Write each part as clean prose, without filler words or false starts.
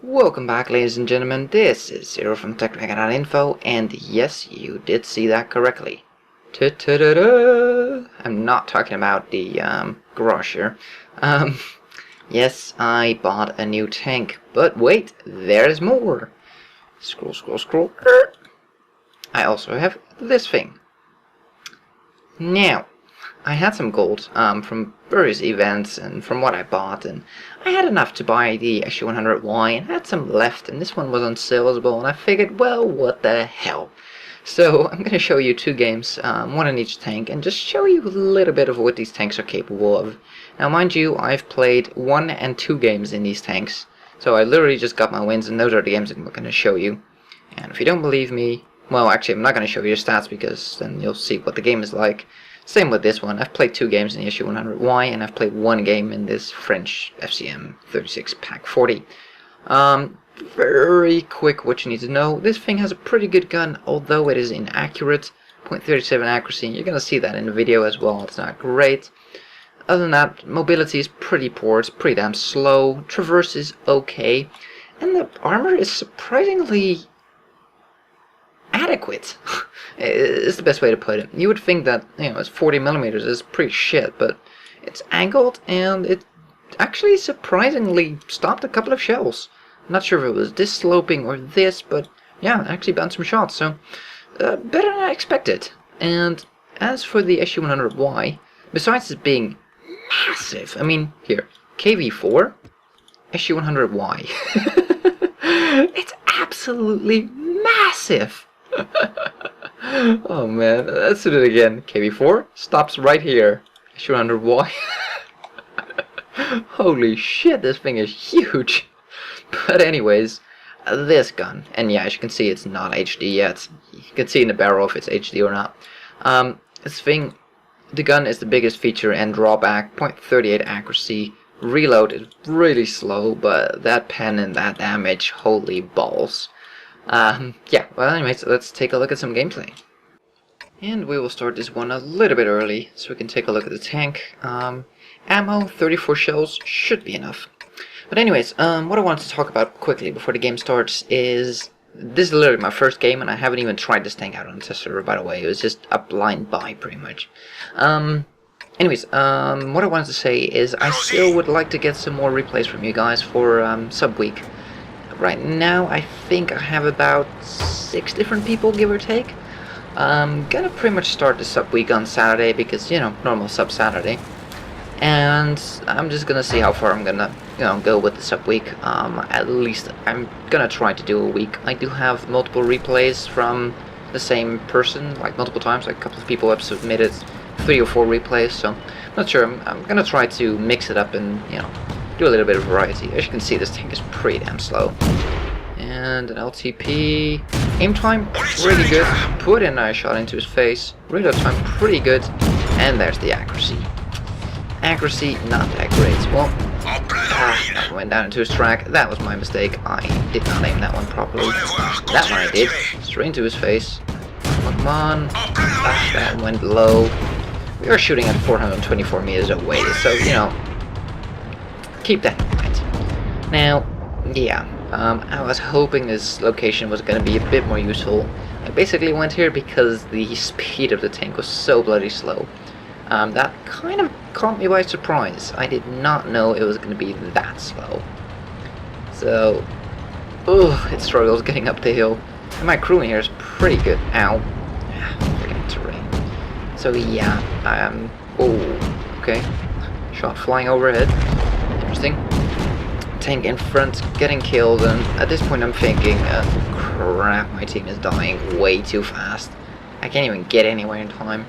Welcome back, ladies and gentlemen. This is Zero from TechDragon.info, and yes, you did see that correctly. Ta-ta-da-da! I'm not talking about the garage here. Yes, I bought a new tank, but wait, there's more. Scroll, scroll, scroll. I also have this thing. Now, I had some gold from various events and from what I bought, and I had enough to buy the SG100Y and had some left, and this one was on sale as well, and I figured, well, what the hell. So I'm going to show you two games, one in each tank, and just show you a little bit of what these tanks are capable of. Now mind you, I've played 1 and 2 games in these tanks, so I literally just got my wins, and those are the games I'm going to show you. And if you don't believe me, well, actually I'm not going to show you the stats because then you'll see what the game is like. Same with this one. I've played 2 games in the SG100Y, and I've played 1 game in this French FCM 36 Pack 40. Very quick what you need to know. This thing has a pretty good gun, although it is inaccurate. 0.37 accuracy, and you're going to see that in the video as well. It's not great. Other than that, mobility is pretty poor. It's pretty damn slow. Traverse is okay. And the armor is surprisingly adequate. Is the best way to put it. You would think that, you know, it's 40mm is pretty shit, but it's angled and it actually surprisingly stopped a couple of shells. I'm not sure if it was this sloping or this, but yeah, it actually bounced some shots, so better than I expected. And as for the SG100Y, besides it being massive, I mean, here, KV4, SG100Y. It's absolutely massive. Oh man, let's do it again. KV4 stops right here. SG100Y. Holy shit, this thing is huge. But anyways, this gun, and yeah, as you can see, it's not HD yet. You can see in the barrel if it's HD or not. This thing, the gun is the biggest feature and drawback. 0.38 accuracy. Reload is really slow, but that pen and that damage, holy balls. Yeah, well anyways, let's take a look at some gameplay. And we will start this one a little bit early, so we can take a look at the tank. Ammo, 34 shells, should be enough. But anyways, what I wanted to talk about quickly before the game starts is, this is literally my first game, and I haven't even tried this tank out on the test server, by the way. It was just a blind buy, pretty much. Anyways, what I wanted to say is I still would like to get some more replays from you guys for sub week. Right now, I think I have about 6 different people, give or take. I'm gonna pretty much start the sub week on Saturday because, you know, normal sub Saturday. And I'm just gonna see how far I'm gonna, you know, go with the sub week. At least I'm gonna try to do a week. I do have multiple replays from the same person, like multiple times. Like a couple of people have submitted 3 or 4 replays, so I'm not sure. I'm gonna try to mix it up and, you know, do a little bit of variety. As you can see, this tank is pretty damn slow. And an LTP. Aim time, pretty good. Put in a nice shot into his face. Reload time, pretty good. And there's the accuracy. Accuracy, not that great. Well, that went down into his track. That was my mistake. I did not aim that one properly. That one I did. Straight into his face. Come on. That went low. We are shooting at 424 meters away, so, you know, keep that in mind. Now, yeah, I was hoping this location was going to be a bit more useful. I basically went here because the speed of the tank was so bloody slow. That kind of caught me by surprise. I did not know it was going to be that slow. So, it struggles getting up the hill. And my crew in here is pretty good. Ow. Freaking terrain. So yeah, okay. Shot flying overhead. Interesting. Tank in front getting killed, and at this point I'm thinking, crap, my team is dying way too fast. I can't even get anywhere in time.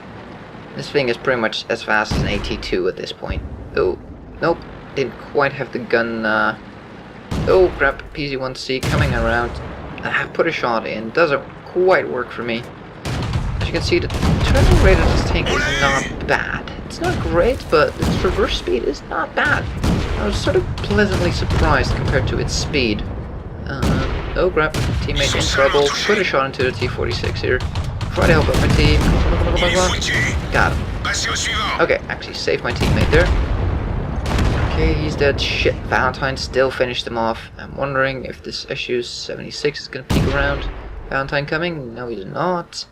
This thing is pretty much as fast as an AT2 at this point. Oh, nope, didn't quite have the gun. Oh crap, PZ1C coming around. I put a shot in, doesn't quite work for me. As you can see, the turning rate of this tank is not bad. It's not great, but its traverse speed is not bad. I was sort of pleasantly surprised compared to its speed. Oh crap, teammate in trouble. Put a shot into the T-46 here. Try to help out my team. Got him. Okay, actually saved my teammate there. Okay, he's dead. Shit, Valentine still finished him off. I'm wondering if this issue 76 is gonna peek around. Valentine coming? No, he's not.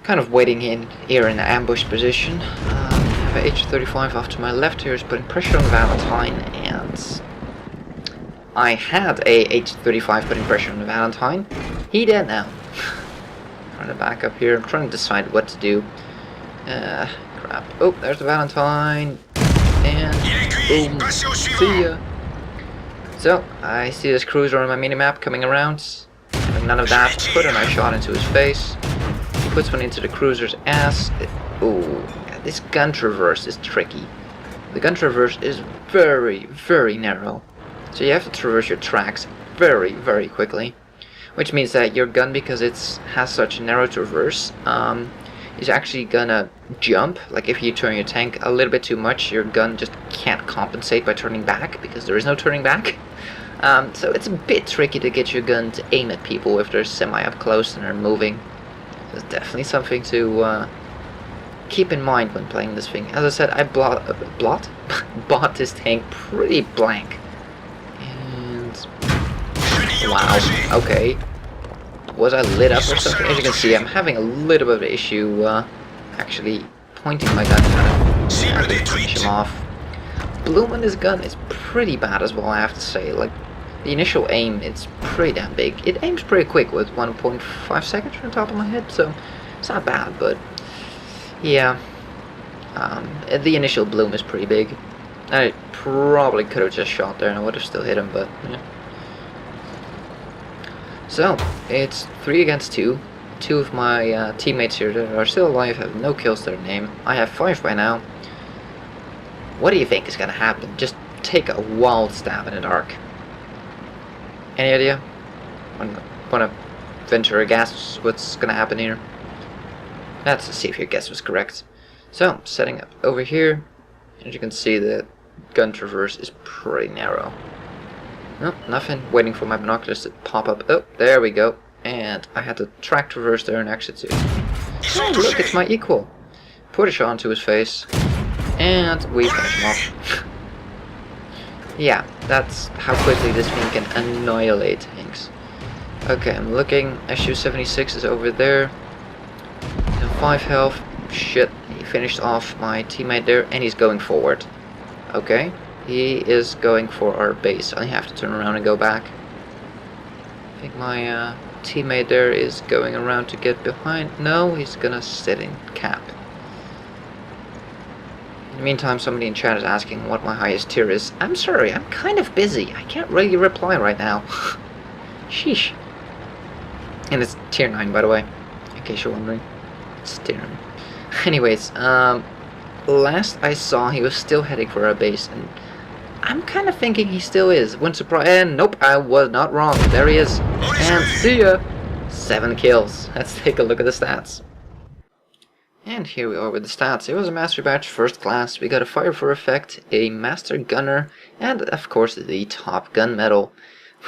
Kind of waiting in here in an ambush position. I have a H35 off to my left here, is putting pressure on Valentine, and I had a H35 putting pressure on the Valentine. He dead now. Trying to back up here. I'm trying to decide what to do. Crap. Oh, there's the Valentine. And boom. See ya. So, I see this cruiser on my minimap coming around. And none of that. Put a nice shot into his face. He puts one into the cruiser's ass. Ooh, this gun traverse is tricky. The gun traverse is very, very narrow. So you have to traverse your tracks very, very quickly. Which means that your gun, because it has such a narrow traverse, is actually gonna jump. Like if you turn your tank a little bit too much, your gun just can't compensate by turning back, because there is no turning back. So it's a bit tricky to get your gun to aim at people if they're semi up close and they're moving. So it's definitely something to keep in mind when playing this thing. As I said, I bought this tank pretty blank. And wow, okay. Was I lit up or something? As you can see, I'm having a little bit of an issue actually pointing my gun kind of to finish him off. Bloom on this gun is pretty bad as well, I have to say. Like, the initial aim, it's pretty damn big. It aims pretty quick with 1.5 seconds from the top of my head, so it's not bad, but yeah. The initial bloom is pretty big. I probably could have just shot there and I would have still hit him, but yeah. So, it's 3 against 2. 2 of my teammates here that are still alive have no kills to their name. I have 5 by now. What do you think is gonna happen? Just take a wild stab in the dark. Any idea? Wanna venture a guess what's gonna happen here? Let's see if your guess was correct. So, setting up over here. As you can see, the gun traverse is pretty narrow. Nope, nothing. Waiting for my binoculars to pop up. Oh, there we go. And I had to track traverse there and exit to. Oh, look, it's my equal. Put a shot into his face. And we finish him off. Yeah, that's how quickly this thing can annihilate tanks. Okay, I'm looking. SU-76 is over there. 5 health. Shit, he finished off my teammate there and he's going forward. Okay. He is going for our base. I have to turn around and go back. I think my teammate there is going around to get behind. No, he's gonna sit in cap. In the meantime, somebody in chat is asking what my highest tier is. I'm sorry, I'm kind of busy. I can't really reply right now. Sheesh. And it's tier 9, by the way, in case you're wondering. It's tier 9. Anyways, last I saw, he was still heading for our base, and I'm kind of thinking he still is. Wouldn't surprise. And nope, I was not wrong. There he is. And see ya. 7 kills. Let's take a look at the stats. And here we are with the stats. It was a master batch, first class. We got a fire for effect, a master gunner, and of course the top gun medal.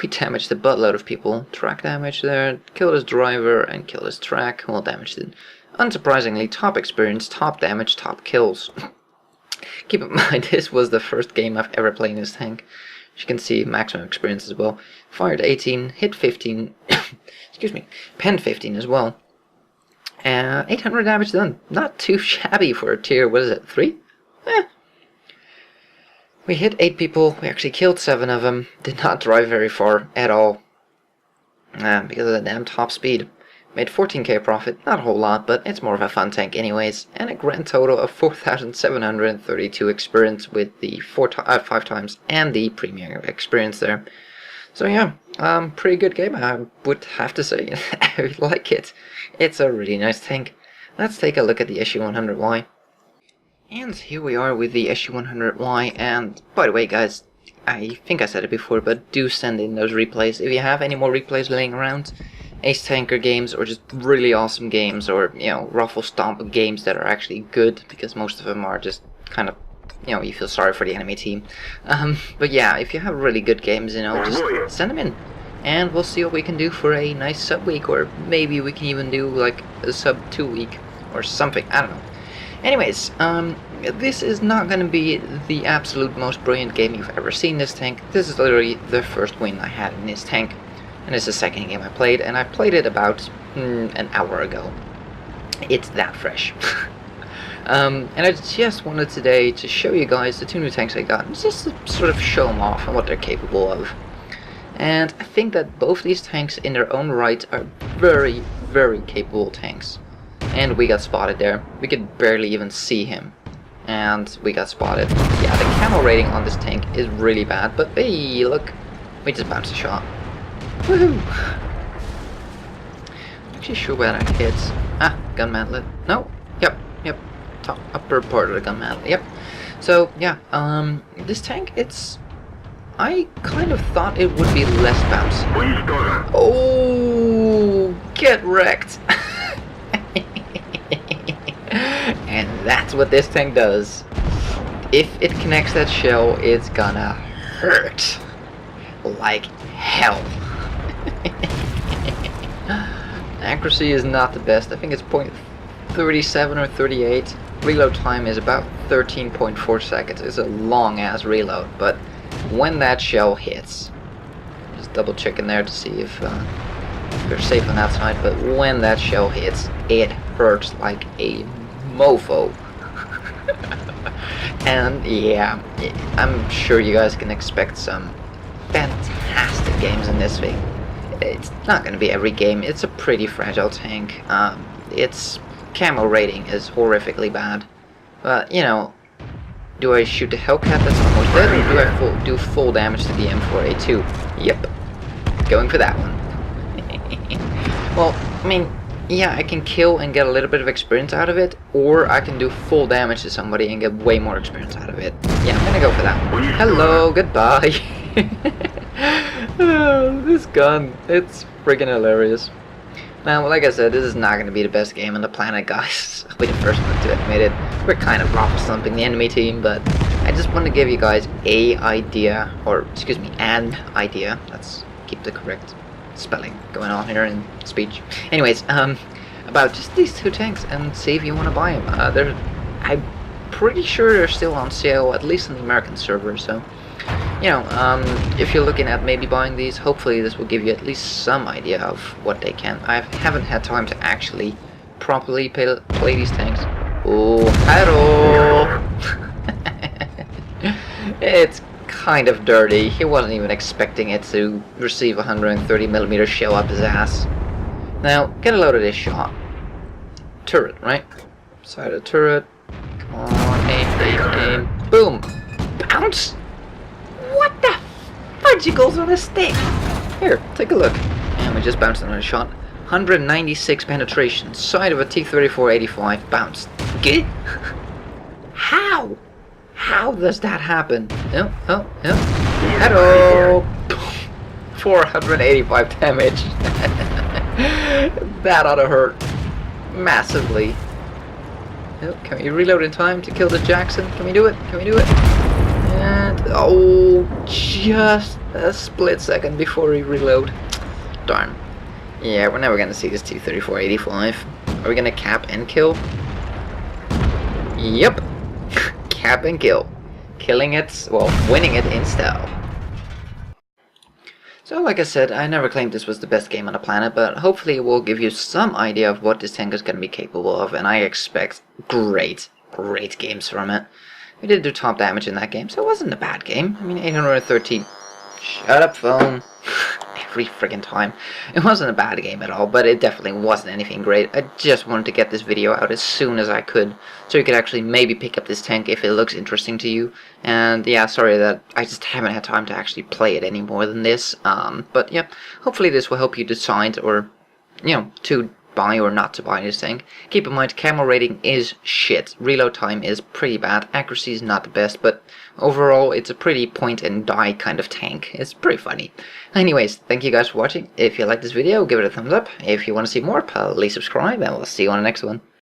We damaged a buttload of people. Track damage there. Killed his driver and killed his track. Well, damaged it. Unsurprisingly, top experience, top damage, top kills. Keep in mind, this was the first game I've ever played in this tank. As you can see, maximum experience as well. Fired 18, hit 15, excuse me, penned 15 as well. 800 damage done. Not too shabby for a tier, what is it, 3? We hit 8 people, we actually killed 7 of them. Did not drive very far at all. Because of the damn top speed. Made 14k profit, not a whole lot, but it's more of a fun tank anyways, and a grand total of 4,732 experience with the 5 times and the premium experience there. So yeah, pretty good game, I would have to say. I like it. It's a really nice tank. Let's take a look at the SU-100Y. And here we are with the SU-100Y, and by the way guys, I think I said it before, but do send in those replays. If you have any more replays laying around, Ace Tanker games, or just really awesome games, or, you know, ruffle stomp games that are actually good, because most of them are just kind of, you know, you feel sorry for the enemy team. But yeah, if you have really good games, you know, just send them in, and we'll see what we can do for a nice sub week, or maybe we can even do like a sub 2 week, or something, I don't know. Anyways, this is not going to be the absolute most brilliant game you've ever seen this tank. This is literally the first win I had in this tank, and it's the second game I played, and I played it about an hour ago. It's that fresh. And I just wanted today to show you guys the two new tanks I got, just to sort of show them off and what they're capable of. And I think that both these tanks in their own right are very, very capable tanks. And we got spotted there. We could barely even see him. And we got spotted. Yeah, the camo rating on this tank is really bad, but hey, look, we just bounced a shot. Woohoo! I'm actually sure where that hits. Ah, gun mantlet. No, yep. Top upper part of the gun mantlet. Yep. So yeah, this tank, I kind of thought it would be less bouncy. Oh, get wrecked! And that's what this tank does. If it connects that shell, it's gonna hurt like hell. Accuracy is not the best. I think it's .37 or 38. Reload time is about 13.4 seconds. It's a long ass reload, but when that shell hits, just double checking there to see if you're safe on that side, but when that shell hits, it hurts like a mofo. And yeah, I'm sure you guys can expect some fantastic games in this thing. It's not going to be every game. It's a pretty fragile tank. Its camo rating is horrifically bad, but you know, do I shoot the Hellcat that's almost dead, or do I do full damage to the M4A2? Yep, going for that one. Well, I mean, yeah, I can kill and get a little bit of experience out of it, or I can do full damage to somebody and get way more experience out of it. Yeah, I'm gonna go for that one. Hello, goodbye. Oh, this gun, it's friggin' hilarious. Now, like I said, this is not going to be the best game on the planet, guys. I'll be the first one to admit it. We're kind of raffle stomping the enemy team, but I just want to give you guys an idea. Let's keep the correct spelling going on here in speech. Anyways, about just these two tanks, and see if you want to buy them. I'm pretty sure they're still on sale, at least on the American server, so you know, if you're looking at maybe buying these, hopefully this will give you at least some idea of what they can. I haven't had time to actually properly play these tanks. Oh, hello! It's kind of dirty. He wasn't even expecting it to receive a 130mm shell up his ass. Now, get a load of this shot. Turret, right? Side of the turret. Come on, aim. Boom! Bounce! What the fudgicles on a stick? Here, take a look. And we just bounced another shot. 196 penetration. Side of a T-34-85 bounced. Good? How? How does that happen? Oh. Hello! 485 damage. That ought to hurt massively. Oh, can we reload in time to kill the Jackson? Can we do it? And oh, just a split second before we reload. Darn. Yeah, we're never gonna see this T-34-85. Are we gonna cap and kill? Yep. Cap and kill. Killing it, well, winning it in style. So like I said, I never claimed this was the best game on the planet, but hopefully it will give you some idea of what this tank is going to be capable of, and I expect great games from it. We did do top damage in that game, so it wasn't a bad game. I mean, 813. Shut up, phone. Every friggin' time. It wasn't a bad game at all, but it definitely wasn't anything great. I just wanted to get this video out as soon as I could, so you could actually maybe pick up this tank if it looks interesting to you. And yeah, sorry that I just haven't had time to actually play it any more than this. But yeah, hopefully this will help you decide, or, you know, to buy or not to buy this tank. Keep in mind, camo rating is shit. Reload time is pretty bad. Accuracy is not the best, but overall it's a pretty point and die kind of tank. It's pretty funny. Anyways, thank you guys for watching. If you like this video, give it a thumbs up. If you want to see more, please subscribe, and we'll see you on the next one.